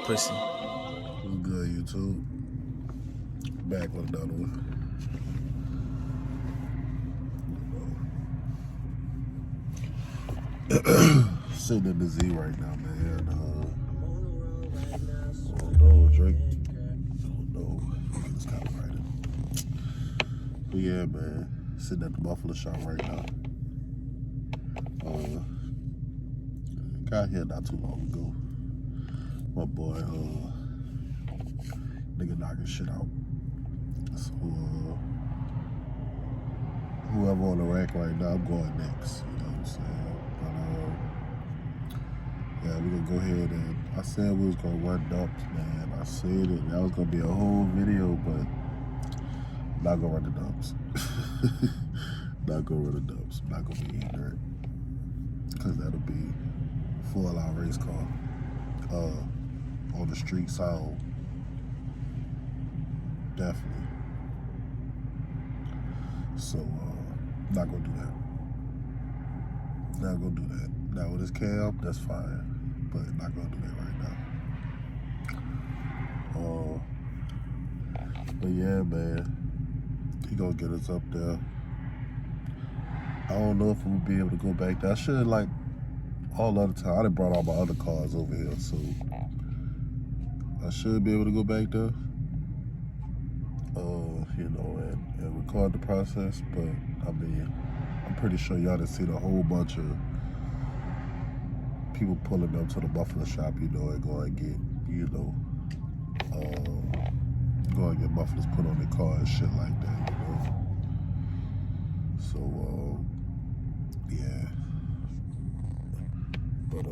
pussy. What's good, YouTube? Back with another one. Sitting in the Z right now, man. Oh no, Drake. Oh no, it's copyrighted. But yeah, man. Sitting at the Buffalo shop right now. Got here not too long ago. My boy, nigga knocking shit out. So, whoever on the rack right now, I'm going next. You know what I'm saying? But, yeah, we gonna go ahead and, I said we was gonna run dumps, man. I said it, that was gonna be a whole video, but I'm not gonna run the dumps. Not gonna run the dumps. I'm not gonna be ignorant. Cause that'll be a full-out race car. On the street sound. Definitely. So, not gonna do that. Not gonna do that. Now with this cab, that's fine. But not gonna do that right now. But yeah, man. He gonna get us up there. I don't know if we'll be able to go back there. I should, like, all other time. I done brought all my other cars over here, so I should be able to go back there. You know, and record the process, but I mean, I'm pretty sure y'all done seen a whole bunch of people pulling up to the Buffalo shop, you know, and go and get, you know, go and get mufflers put on their car and shit like that, you know. So, yeah. But,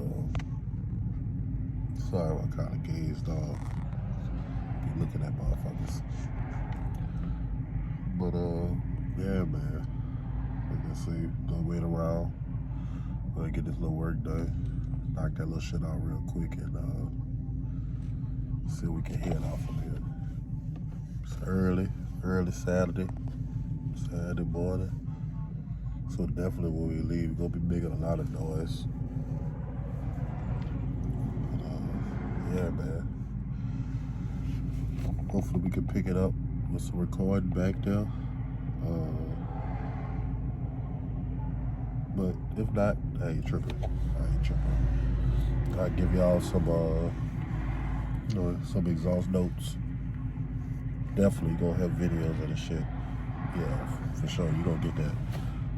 sorry if I kind of gazed off. Be looking at motherfuckers. But, yeah, man. Like I say, don't wait around. Gonna get this little work done. Knock that little shit out real quick and, see if we can head off from here. It's early Saturday morning. So definitely when we leave, we're gonna be making a lot of noise. Yeah, man. Hopefully we can pick it up with some recording back there. But if not, I ain't tripping. I'll give y'all some, you know, some exhaust notes. Definitely gonna have videos of the shit. Yeah, for sure. You don't get that.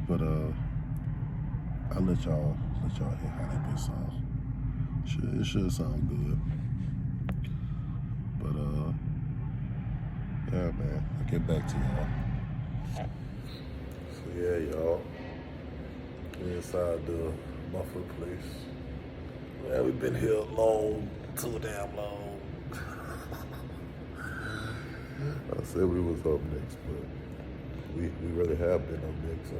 But I'll let y'all hear how that bitch sounds. It should sound good. But yeah, man. I'll get back to y'all. So yeah, y'all. We're inside the muffler place. Yeah, we've been here too damn long. I said we was up next, but we really have been up next.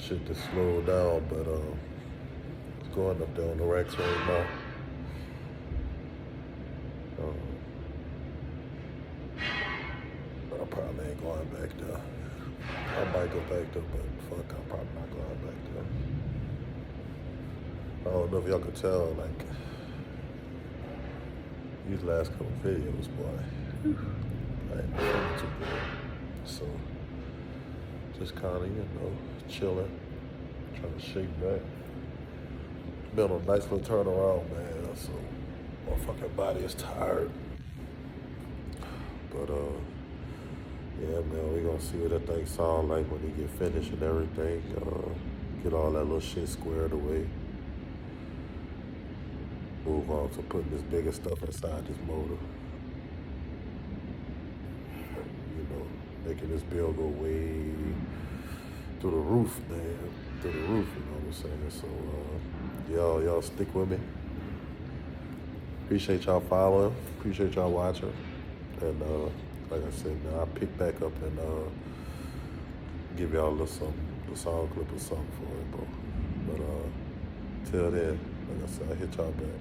Shit just slowed down, but it's going up there on the racks right now. I probably ain't going back there. I might go back there, but fuck, I'm probably not going back there. I don't know if y'all could tell, like, these last couple videos, boy, I ain't feeling too good. So, just kind of, you know, chilling, trying to shake back. Been on a nice little turnaround, man, so my fucking body is tired. But, yeah, man, we gonna see what that thing sound like when he get finished and everything. Get all that little shit squared away. Move on to putting this bigger stuff inside this motor. You know, making this bill go way through the roof, man. Through the roof, you know what I'm saying? So, y'all stick with me. Appreciate y'all following. Appreciate y'all watching. And, like I said, man, I'll pick back up and give y'all a little something, a song clip or something for it, bro. But till then, like I said, I'll hit y'all back.